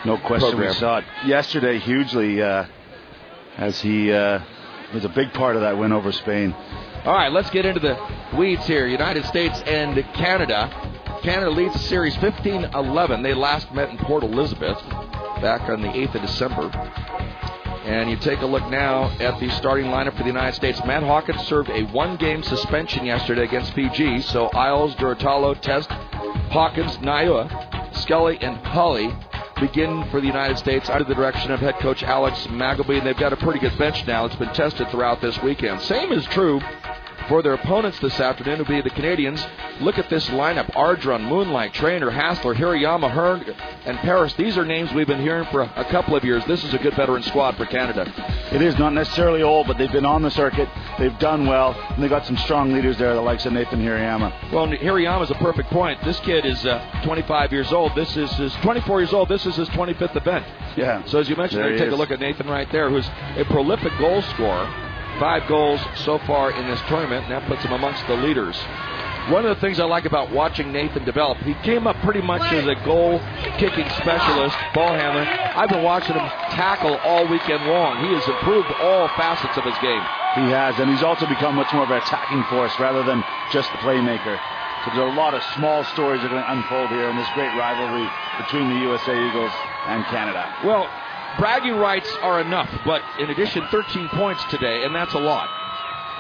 No question. program. We saw it yesterday hugely as he was a big part of that win over Spain. All right, let's get into the weeds here. United States and Canada. Canada leads the series 15-11. They last met in Port Elizabeth back on the 8th of December. And you take a look now at the starting lineup for the United States. Matt Hawkins served a one-game suspension yesterday against Fiji. So Isles, Durutalo, Test, Hawkins, Naua, Scully, and Hulley begin for the United States under the direction of head coach Alex Magleby. And they've got a pretty good bench now. It's been tested throughout this weekend. Same is true for their opponents this afternoon, will be the Canadians. Look at this lineup. Ardron, Moonlight, Trainer, Hassler, Hirayama, Hearn, and Paris. These are names we've been hearing for a couple of years. This is a good veteran squad for Canada. It is not necessarily old, but they've been on the circuit. They've done well, and they've got some strong leaders there, the likes of Nathan Hirayama. Well, Hirayama is a perfect point. This kid is 25 years old. This is his 24 years old. This is his 25th event. Yeah. So as you mentioned, there, take a look at Nathan right there, who's a prolific goal scorer. 5 goals so far in this tournament, and that puts him amongst the leaders. One of the things I like about watching Nathan develop, he came up pretty much as a goal-kicking specialist, ball handler. I've been watching him tackle all weekend long. He has improved all facets of his game. He has, and he's also become much more of an attacking force rather than just the playmaker. So there's a lot of small stories that are going to unfold here in this great rivalry between the USA Eagles and Canada. Well, bragging rights are enough, but in addition, 13 points today, and that's a lot.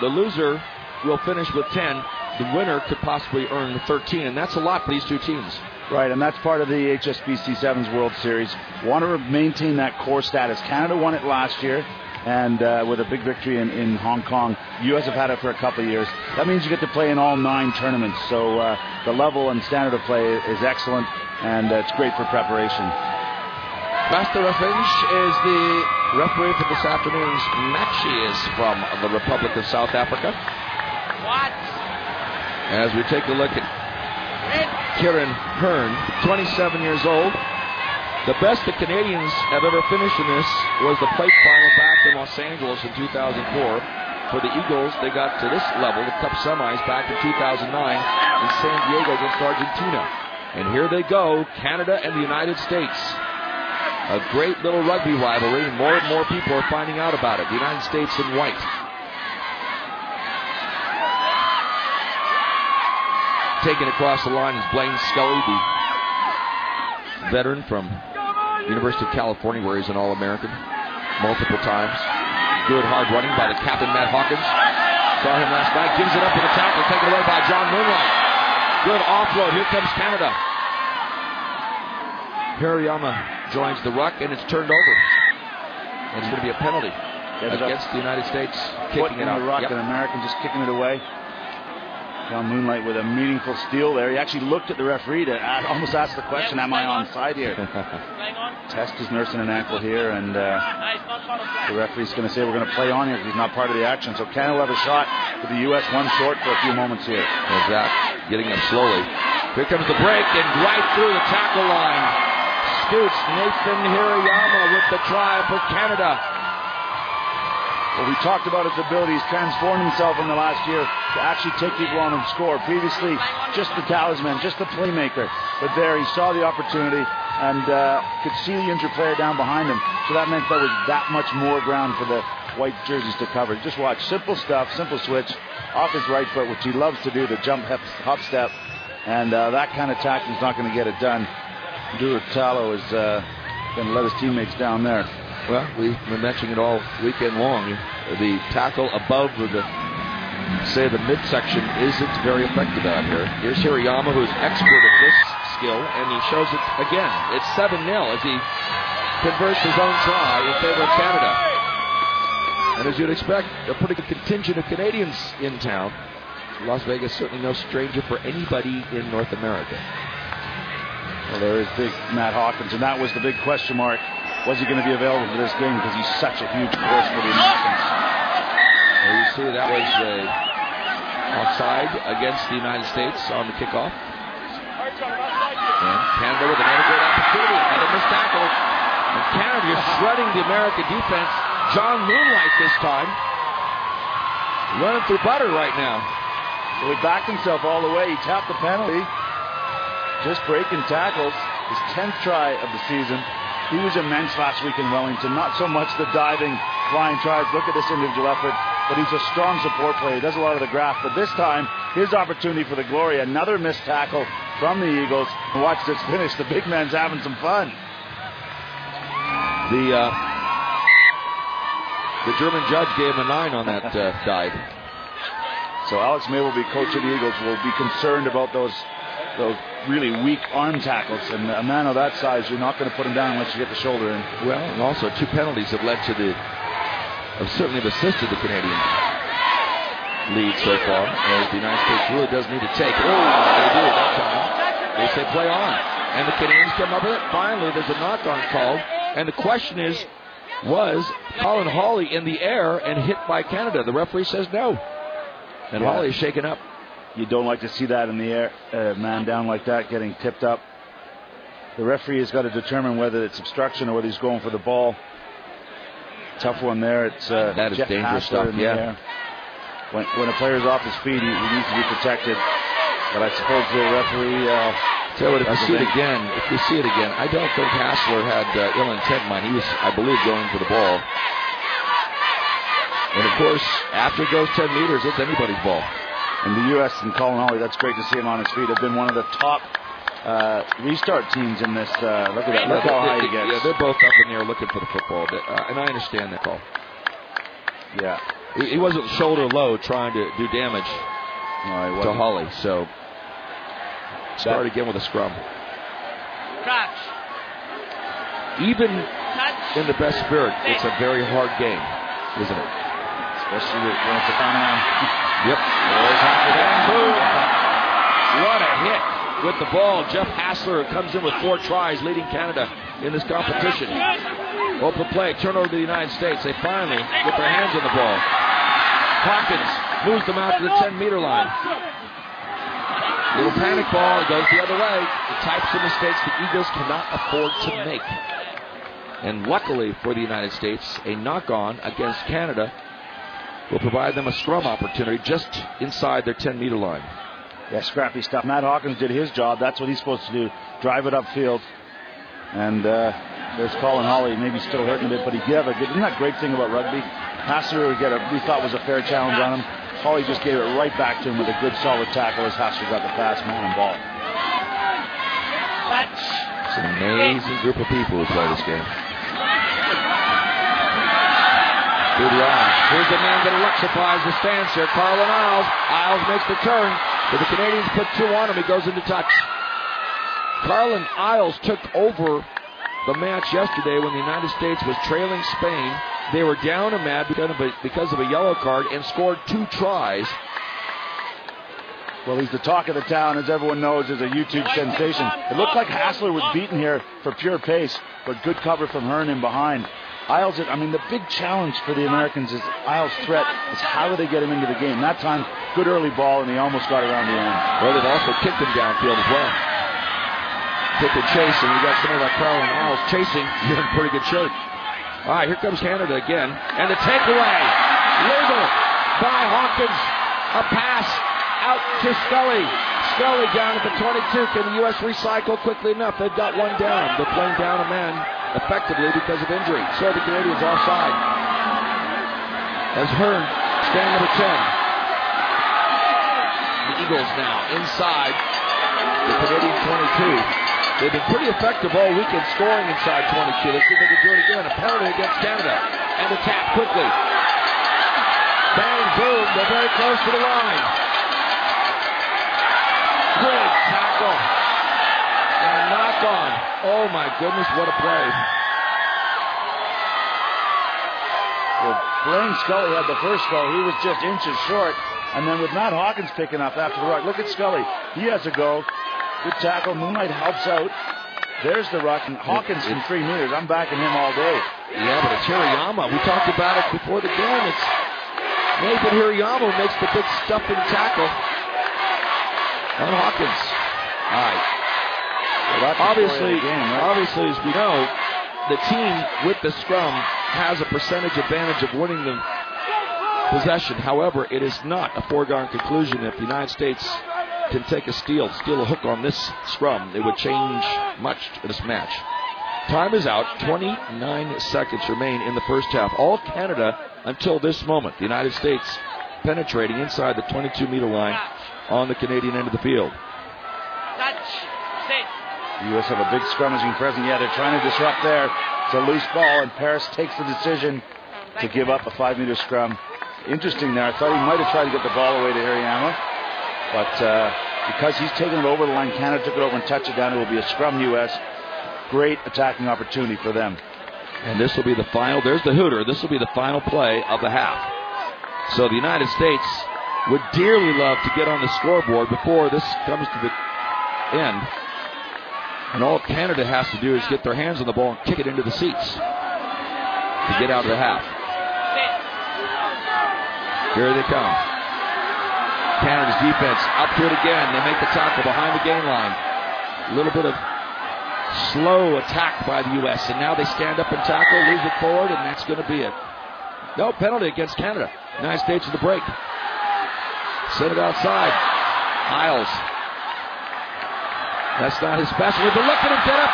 The loser will finish with 10. The winner could possibly earn 13, and that's a lot for these two teams. Right, and that's part of the HSBC Sevens World Series. Want to maintain that core status. Canada won it last year, and with a big victory in Hong Kong. U.S. have had it for a couple of years. That means you get to play in all 9 tournaments, so the level and standard of play is excellent, and it's great for preparation. Master Refinch is the referee for this afternoon's matches from the Republic of South Africa. What? As we take a look at Kieran Hearn, 27 years old. The best the Canadians have ever finished in this was the plate final back in Los Angeles in 2004. For the Eagles, they got to this level, the Cup semis, back in 2009 in San Diego against Argentina. And here they go, Canada and the United States. A great little rugby rivalry, and more people are finding out about it. The United States in white. Taken across the line is Blaine Scully, the veteran from University of California, where he's an All-American multiple times. Good hard running by the captain, Matt Hawkins. Saw him last night. Gives it up for the tackle, taken away by John Moonlight. Good offload. Here comes Canada. Hirayama joins the ruck, and it's turned over. And it's going to be a penalty against the United States. Kicking it out. The ruck, and American just kicking it away. John Moonlight with a meaningful steal there. He actually looked at the referee to almost ask the question, am I onside here? Test is nursing an ankle here, and the referee's going to say we're going to play on here because he's not part of the action. So Canada will have a shot with the U.S. one short for a few moments here. Exactly. Getting up slowly. Here comes the break, and right through the tackle line. Scoots Nathan Hirayama with the try for Canada. Well, we talked about his ability. He's transformed himself in the last year to actually take people on and score. Previously, just the talisman, just the playmaker. But there, he saw the opportunity and could see the injured player down behind him. So that meant there was that much more ground for the white jerseys to cover. Just watch. Simple stuff, simple switch off his right foot, which he loves to do, the jump hop step. And that kind of tackling is not going to get it done. Durutalo is going to let his teammates down there. Well, we've been mentioning it all weekend long. The tackle above the midsection isn't very effective out here. Here's Hirayama, who's expert at this skill, and he shows it again. It's 7-0 as he converts his own try in favor of Canada. And as you'd expect, a pretty good contingent of Canadians in town. Las Vegas certainly no stranger for anybody in North America. Well, there is big Matt Hawkins, and that was the big question mark. Was he going to be available for this game because he's such a huge force for the Americans? Well, you see that was offside against the United States on the kickoff. And Canada with another great opportunity, another missed tackle. And Canada is shredding the American defense. John Moonlight this time. Running through butter right now. So he backed himself all the way. He tapped the penalty. Just breaking tackles. His 10th try of the season. He was immense last week in Wellington. Not so much the diving, flying tries. Look at this individual effort. But he's a strong support player. He does a lot of the graft. But this time, his opportunity for the glory. Another missed tackle from the Eagles. Watch this finish. The big man's having some fun. The German judge gave him a 9 on that dive. So Alex Mabel, coach of the Eagles, will be concerned about those really weak arm tackles. And a man of that size, you're not going to put him down unless you get the shoulder in. Well, and also 2 penalties have led to certainly assisted the Canadian lead so far, as the United States really does need to take it. Oh, they do that time. They say play on. And the Canadians come up with it. Finally, there's a knock-on called. And the question is, was Colin Hawley in the air and hit by Canada? The referee says no. And Hawley is shaken up. You don't like to see that in the air, man down like that, getting tipped up. The referee has got to determine whether it's obstruction or whether he's going for the ball. Tough one there. It's that is Jeff dangerous Hassler stuff. in the air. When a player's off his feet, he needs to be protected. But I suppose the referee. If you see it again, I don't think Hassler had ill intent in mind. He was, I believe, going for the ball. And of course, after it goes 10 meters, it's anybody's ball. And the U.S. and Colin Hawley, that's great to see him on his feet, have been one of the top restart teams in this. Look at that. Look how high he gets. Yeah, they're both up in the air looking for the football. And I understand that call. Yeah. He wasn't shoulder low trying to do damage to Hawley. So start again with a scrum. Touch. Even in the best spirit, it's a very hard game, isn't it? Especially when it's a count. Yep. What a hit with the ball. Jeff Hassler comes in with 4 tries, leading Canada in this competition. Open play, turnover to the United States. They finally get their hands on the ball. Hawkins moves them out to the 10-meter line. Little panic ball, it goes the other way. The types of mistakes the Eagles cannot afford to make. And luckily for the United States, a knock-on against Canada will provide them a scrum opportunity just inside their 10-meter line. Yeah, scrappy stuff. Matt Hawkins did his job. That's what he's supposed to do. Drive it upfield. And there's Colin Hawley, maybe still hurting a bit, but he gave a good. Isn't that great thing about rugby? Hassler would get we thought was a fair challenge on him. Hawley just gave it right back to him with a good solid tackle as Hassler got the pass, man, and ball. It's an amazing group of people who play this game. Through the arms. Here's the man that electrifies the stands here, Carlin Isles. Isles makes the turn, but the Canadians put 2 on him. He goes into touch. Carlin Isles took over the match yesterday when the United States was trailing Spain. They were down a man because of a yellow card and scored 2 tries. Well, he's the talk of the town, as everyone knows, as a YouTube sensation. It looked like Hassler was beaten here for pure pace, but good cover from Hearn in behind. Isles, the big challenge for the Americans is Isles' threat is how do they get him into the game. That time, good early ball, and he almost got around the end. Well, they've also kicked him downfield as well. Kick and chase, and you got somebody like Carlin Isles chasing, you're in pretty good shape. All right, here comes Canada again. And the takeaway, legal by Hawkins. A pass out to Scully. Scully down at the 22. Can the U.S. recycle quickly enough? They've got 1 down. They're playing down a man effectively because of injury. So the Canadians offside. As Hearn, stand number 10. The Eagles now inside the Canadian 22. They've been pretty effective all weekend scoring inside 22. Let's see if they can do it again. A penalty against Canada. And the tap quickly. Bang, boom. They're very close to the line. Good tackle. And knock on. Oh my goodness, what a play. Well, Blaine Scully had the first goal. He was just inches short. And then with Matt Hawkins picking up after the ruck. Look at Scully. He has a go. Good tackle. Moonlight helps out. There's the ruck. And Hawkins from 3 meters. I'm backing him all day. Yeah, but it's Hirayama. We talked about it before the game. It's Nathan Hirayama who makes the big stuffing tackle on Hawkins. All right. Well, obviously, as we know, the team with the scrum has a percentage advantage of winning the possession. However, it is not a foregone conclusion if the United States can take steal a hook on this scrum. It would change much in this match. Time is out. 29 seconds remain in the first half. All Canada until this moment. The United States penetrating inside the 22-meter line on the Canadian end of the field. The U.S. have a big scrummaging presence. Yeah, they're trying to disrupt there. It's a loose ball, and Paris takes the decision to give up a 5-meter scrum. Interesting there. I thought he might have tried to get the ball away to Ariama, but because he's taken it over the line, Canada took it over and touched it down. It will be a scrum U.S. Great attacking opportunity for them. And this will be the final. There's the hooter. This will be the final play of the half. So the United States would dearly love to get on the scoreboard before this comes to the end. And all Canada has to do is get their hands on the ball and kick it into the seats to get out of the half. Here they come. Canada's defense up to it again. They make the tackle behind the gain line. A little bit of slow attack by the U.S. And now they stand up and tackle, lose it forward, and that's going to be it. No penalty against Canada. United States with the break. Send it outside. Isles. That's not his specialty, but look at him get up.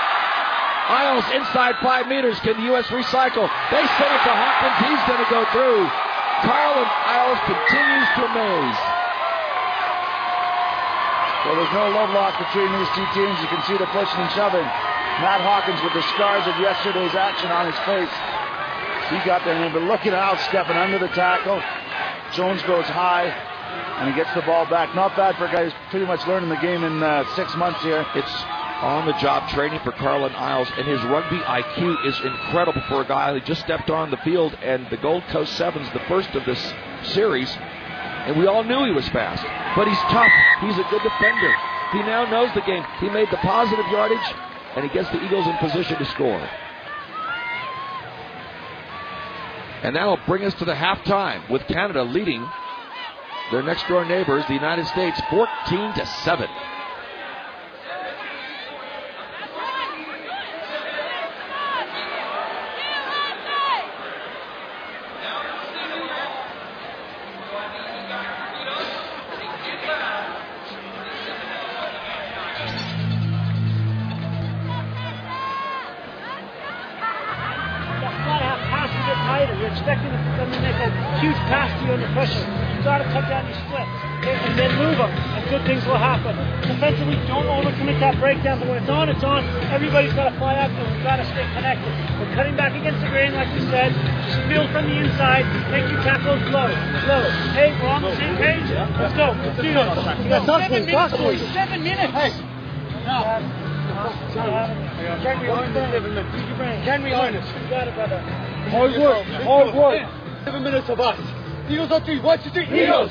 Isles inside 5 meters. Can the U.S. recycle? They send it to Hawkins. He's going to go through. Carlin Isles continues to amaze. Well, there's no love lost between these two teams. You can see the pushing and shoving. Matt Hawkins with the scars of yesterday's action on his face. He got there, but look at Isles stepping under the tackle. Jones goes high, and he gets the ball back. Not bad for a guy who's pretty much learning the game in 6 months here. It's on-the-job training for Carlin Isles, and his rugby IQ is incredible for a guy who just stepped on the field, and the Gold Coast Sevens, the first of this series, and we all knew he was fast. But he's tough. He's a good defender. He now knows the game. He made the positive yardage, and he gets the Eagles in position to score. And that'll bring us to the halftime with Canada leading their next-door neighbors, the United States, 14-7. You're expecting them to make a huge pass to you under pressure. You've got to cut down your splits and then move them, and good things will happen. Defensively, don't overcommit that breakdown, but when it's on, it's on. Everybody's got to fly out, and we've got to stay connected. We're cutting back against the grain, like you said. Just build from the inside. Make your tackles low. Hey, we're on the same page. Let's go. Let's do this. You got 7 minutes, boys. 7 minutes. Hey. Can we learn this? Can we learn this? You got it, brother. Hard work. 7 minutes of us. Eagles on 3. 1, 2, 3. Eagles.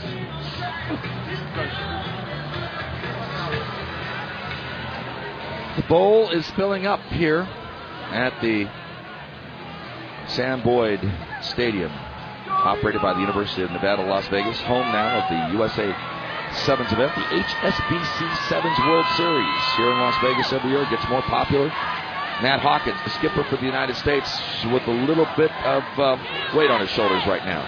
The bowl is filling up here at the Sam Boyd Stadium, operated by the University of Nevada, Las Vegas, home now of the USA Sevens event, the HSBC Sevens World Series here in Las Vegas every year. It gets more popular. Matt Hawkins, the skipper for the United States, with a little bit of weight on his shoulders right now.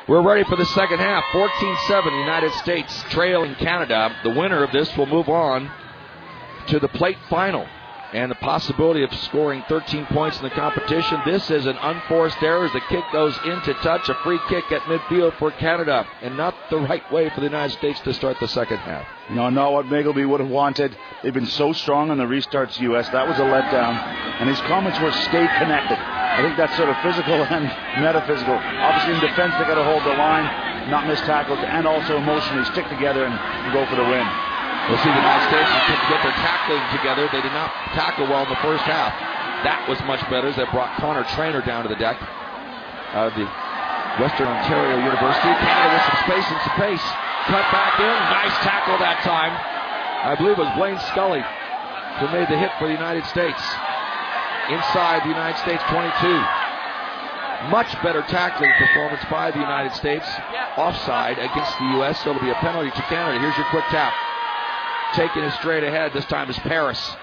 We're ready for the second half. 14-7, United States trailing Canada. The winner of this will move on to the plate final and the possibility of scoring 13 points in the competition. This is an unforced error as the kick goes into touch. A free kick at midfield for Canada, and not the right way for the United States to start the second half. No, not what Magleby would have wanted. They've been so strong on the restarts, U.S. That was a letdown. And his comments were stay connected. I think that's sort of physical and metaphysical. Obviously in defense, they got to hold the line, not miss tackles, and also emotionally stick together and go for the win. We'll see the United States get their tackling together. They did not tackle well in the first half. That was much better as they brought Connor Traynor down to the deck out of the Western Ontario University. Canada with some space and some pace. Cut back in. Nice tackle that time. I believe it was Blaine Scully who made the hit for the United States. Inside the United States 22. Much better tackling performance by the United States. Offside against the U.S., so it'll be a penalty to Canada. Here's your quick tap. Taking it straight ahead. This time is Paris.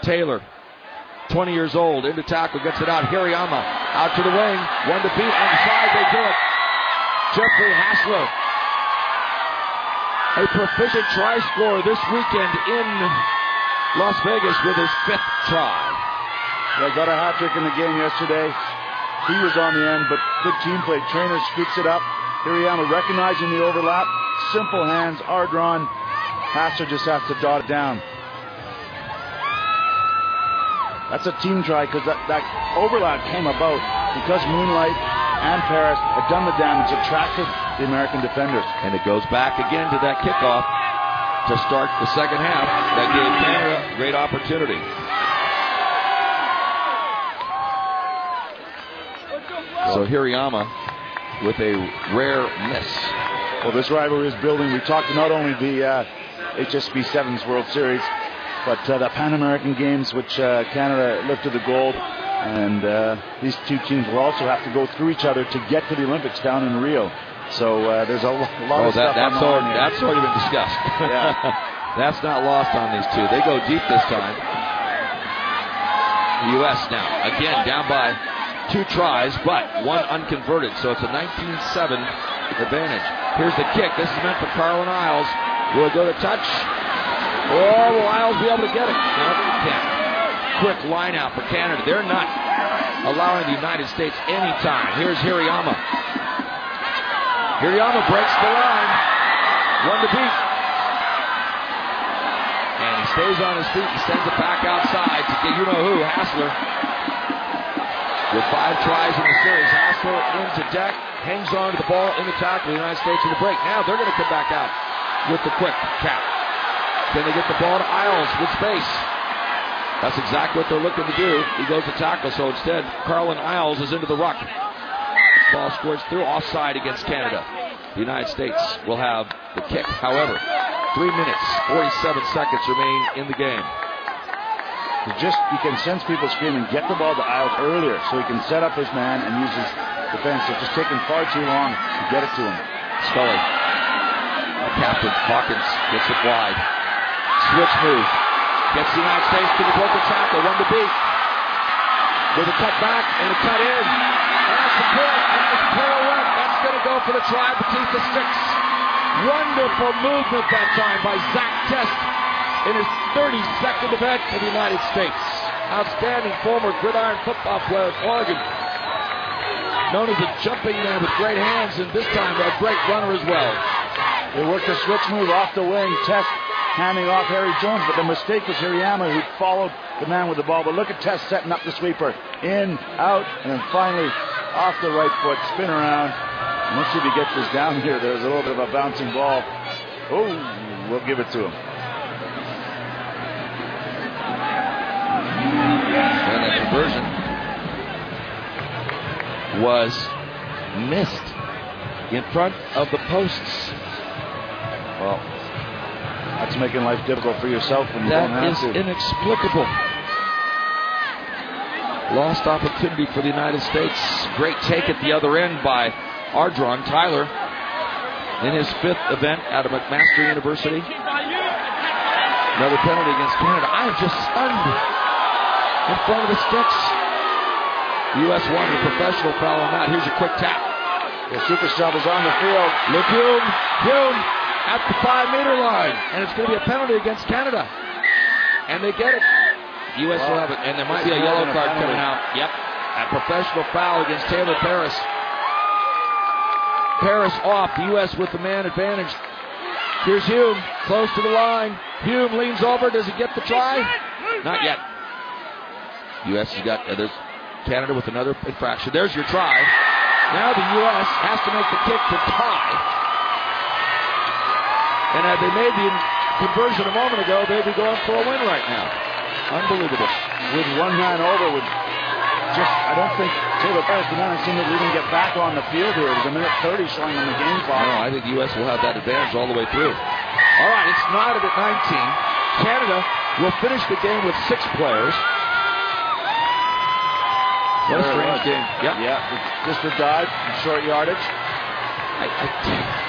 Taylor, 20 years old, into tackle, gets it out. Hirayama out to the wing. One to beat. On the side, they do it. Jeffrey Hassler, a proficient try scorer this weekend in Las Vegas with his 5th try. Yeah, got a hat trick in the game yesterday. He was on the end, but good team play. Trainer scoops it up. Hirayama recognizing the overlap. Simple hands are drawn. Hassler just has to dot it down. That's a team try because that overlap came about because Moonlight and Paris had done the damage, attracted the American defenders. And it goes back again to that kickoff to start the second half. That gave Canada a great opportunity. So Hirayama with a rare miss. Well, this rivalry is building. We talked not only the HSB Sevens World Series, but the Pan American Games, which Canada lifted the gold. And these two teams will also have to go through each other to get to the Olympics down in Rio. So there's a lot of stuff on the line here. That's already been discussed. Yeah. That's not lost on these two. They go deep this time. The U.S. now, again, down by 2 tries, but 1 unconverted. So it's a 19-7 advantage. Here's the kick. This is meant for Carlin Isles. Will it go to touch? Or will Isles be able to get it? No, they can't. Quick line out for Canada. They're not allowing the United States any time. Here's Hirayama. Hirayama breaks the line. 1 to beat. And he stays on his feet and sends it back outside to get you-know-who, Hassler. With 5 tries in the series, Hassler into deck, hangs on to the ball in the tackle. The United States in the break. Now they're going to come back out with the quick cap. Can they get the ball to Isles with space? That's exactly what they're looking to do. He goes to tackle, so instead, Carlin Isles is into the ruck. Ball squirts through, offside against Canada. The United States will have the kick. However, 3 minutes, 47 seconds remain in the game. You can sense people screaming, get the ball to Isles earlier so he can set up his man and use his defense. It's just taking far too long to get it to him. Scully, Captain Hawkins gets it wide. Switch move. Gets the United States to the broken tackle. 1 to beat. With a cut back and a cut in. That's the point. That's pirouette. That's going to go for the try. Batista sticks. Wonderful movement that time by Zach Test in his 32nd event for the United States. Outstanding former gridiron football player at Oregon. Known as a jumping man with great hands, and this time a great runner as well. They worked a switch move off the wing. Test handing off Harry Jones, but the mistake was Hirayama, who followed the man with the ball. But look at Test setting up the sweeper. In, out, and then finally off the right foot, spin around. And let's see if he gets this down here. There's a little bit of a bouncing ball. Oh, we'll give it to him. And the conversion was missed in front of the posts. Well, that's making life difficult for yourself when you don't have to. That is inexplicable. Lost opportunity for the United States. Great take at the other end by Ardron Tyler in his 5th event out of McMaster University. Another penalty against Canada. I am just stunned in front of the sticks. The U.S. wanted a professional foul on that. Here's your quick tap. The super sub is on the field. Look, Hume at the 5-meter line. And it's going to be a penalty against Canada. And they get it. The U.S. will have it. And there might be a yellow card coming out. Yep. A professional foul against Taylor Paris. Paris off. The U.S. with the man advantage. Here's Hume. Close to the line. Hume leans over. Does he get the try? Not yet. U.S. has got... there's Canada with another infraction. There's your try. Now the U.S. has to make the kick to tie. And had they made the conversion a moment ago, they'd be going for a win right now. Unbelievable. With one man over, I don't think Taylor Paris, the man, seemed to even get back on the field here. There's a minute 30 showing on the game clock. No, I think the U.S. will have that advantage all the way through. All right, it's knotted at 19. Canada will finish the game with 6 players. What a strange game. Yeah, just a dive, short yardage.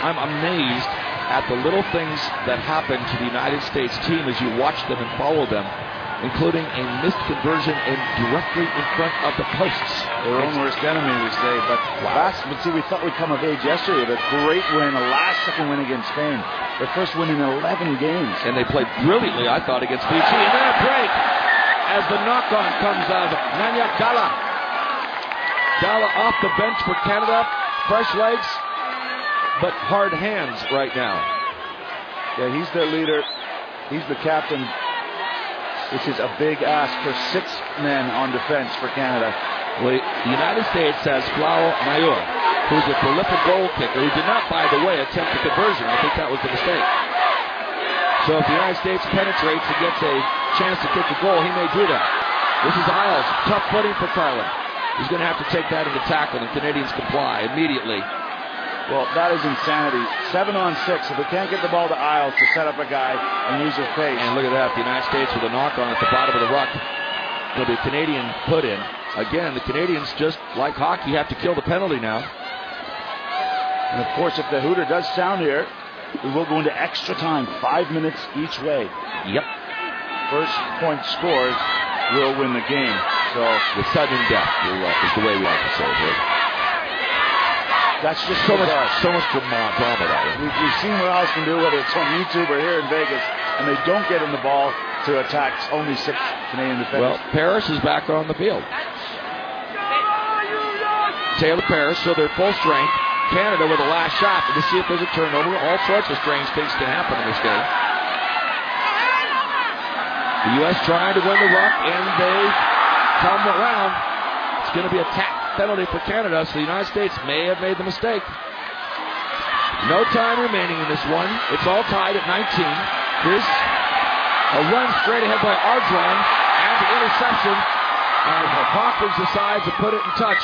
I'm amazed at the little things that happen to the United States team as you watch them and follow them, including a missed conversion and directly in front of the posts. Their own worst enemy, we say. But see, we thought we'd come of age yesterday with a great win, a last-second win against Spain. Their first win in 11 games. And they played brilliantly, I thought, against Fiji. And then a break as the knock-on comes out of Nanya Dalla. Dalla off the bench for Canada. Fresh legs, but hard hands right now. Yeah, he's their leader. He's the captain. Which is a big ask for 6 men on defense for Canada. Well, the United States has Flau Mayor, who's a prolific goal kicker, who did not, by the way, attempt the conversion. I think that was the mistake. So if the United States penetrates and gets a chance to kick the goal, he may do that. This is Isles. Tough footing for Carlin. He's going to have to take that into tackle, and Canadians comply immediately. Well, that is insanity. 7-on-6. If we can't get the ball to Isles to set up a guy and use his pace. And look at that. The United States with a knock-on at the bottom of the ruck. It'll be a Canadian put in. Again, the Canadians, just like hockey, have to kill the penalty now. And, of course, if the hooter does sound here, we will go into extra time. 5 minutes each way. Yep. First point scored will win the game. So with sudden death is the way we like to say it here. That's just so much drama that we've seen what Isles can do, whether it's on YouTube or here in Vegas, and they don't get in the ball to attack only 6 Canadian defenders. Well, Paris is back on the field. Taylor Paris, so they're full strength. Canada with a last shot to see if there's a turnover. All sorts of strange things can happen in this game. The U.S. trying to win the ruck, and they come around. It's going to be a penalty for Canada, so the United States may have made the mistake. No time remaining in this one. It's all tied at 19. Here's a run straight ahead by Ardron, and the interception. And Hawkins decides to put it in touch.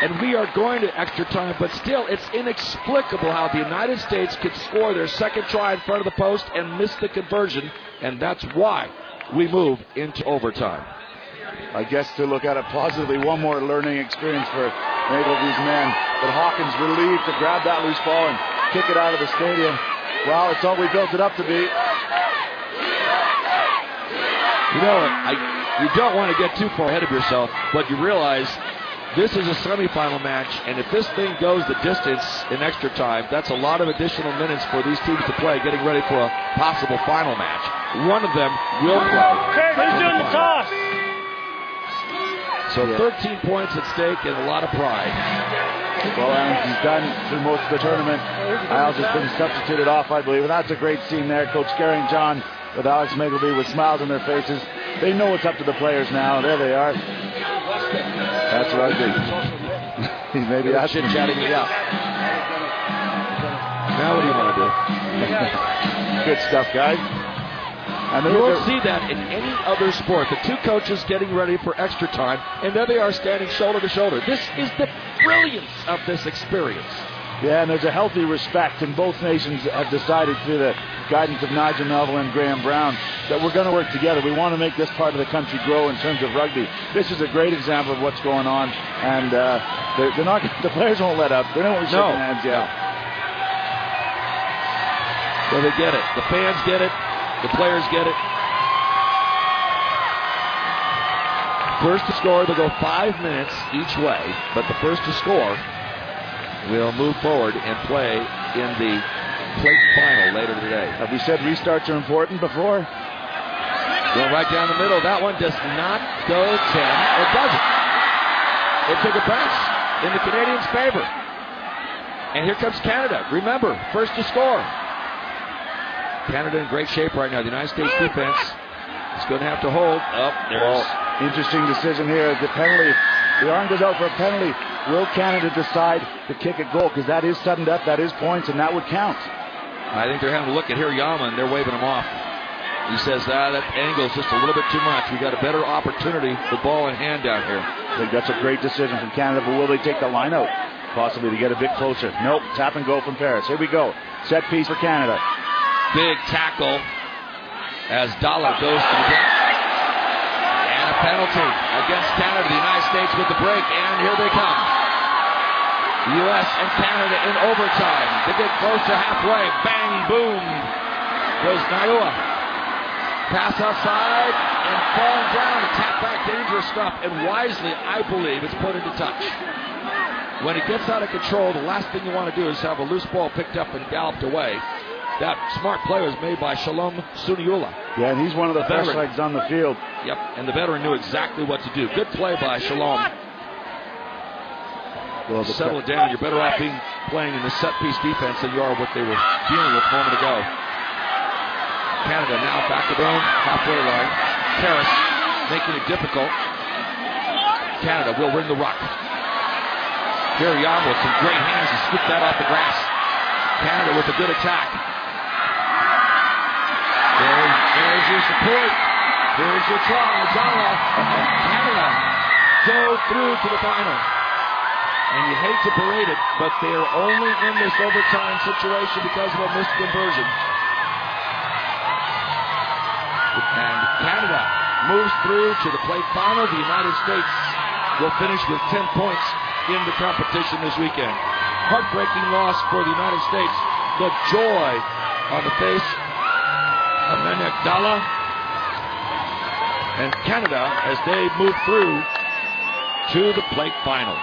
And we are going to extra time, but still, it's inexplicable how the United States could score their second try in front of the post and miss the conversion, and that's why we move into overtime. I guess to look at it positively, one more learning experience for many of these men. But Hawkins relieved to grab that loose ball and kick it out of the stadium. Well, it's all we built it up to be. You know, you don't want to get too far ahead of yourself, but you realize this is a semifinal match, and if this thing goes the distance in extra time, that's a lot of additional minutes for these teams to play, getting ready for a possible final match. One of them will play. Who's doing the toss? So 13 points at stake and a lot of pride. Well, Adams is done through most of the tournament. Isles has been substituted off, I believe, and that's a great scene there. Coach Gary and John with Alex Migleby with smiles on their faces. They know it's up to the players now. There they are. That's rugby. Maybe that's chit-chatting me up. Now what do you want to do? Good stuff, guys. And you won't see that in any other sport. The two coaches getting ready for extra time, and there they are standing shoulder to shoulder. This is the brilliance of this experience. Yeah, and there's a healthy respect, and both nations have decided through the guidance of Nigel Melville and Graham Brown that we're going to work together. We want to make this part of the country grow in terms of rugby. This is a great example of what's going on, and they're not. The players won't let up. They don't want to shake hands yet. So they get it. The fans get it. The players get it. First to score, they'll go 5 minutes each way, but the first to score will move forward and play in the plate final later today. Have we said restarts are important before? Going right down the middle. That one does not go 10. It doesn't. It took a bounce in the Canadians' favor. And here comes Canada. Remember, first to score. Canada in great shape right now. The United States defense is going to have to hold up. Interesting decision here. The penalty. The arm goes out for a penalty. Will Canada decide to kick a goal? Because that is sudden death, that is points, and that would count. I think they're having a look at Hirayama, and they're waving him off. He says, that angle is just a little bit too much. We got a better opportunity with ball in hand down here. I think that's a great decision from Canada, but will they take the line out? Possibly to get a bit closer. Nope, tap and go from Paris. Here we go. Set piece for Canada. Big tackle as Dalla goes to the bench. And a penalty against Canada. The United States with the break, and here they come. U.S. and Canada in overtime. They get close to halfway. Bang, boom, goes Naua. Pass outside and fall down. Tap back, dangerous stuff. And wisely, I believe, it's put into touch. When it gets out of control, the last thing you want to do is have a loose ball picked up and galloped away. That smart play was made by Shalom Suniula. Yeah, and he's one of the best legs on the field. Yep, and the veteran knew exactly what to do. Good play by Shalom. Well, settle it down. You're better off playing in the set-piece defense than you are what they were dealing with a moment ago. Canada now back to their own halfway line. Harris making it difficult. Canada will win the ruck. Here Yam with some great hands to scoop that off the grass. Canada with a good attack. There's your support. There's your try. Zala. Canada go through to the final. And you hate to parade it, but they are only in this overtime situation because of a missed conversion. And Canada moves through to the plate final. The United States will finish with 10 points in the competition this weekend. Heartbreaking loss for the United States. The joy on the face of Nanek Dalla and Canada as they move through to the plate final.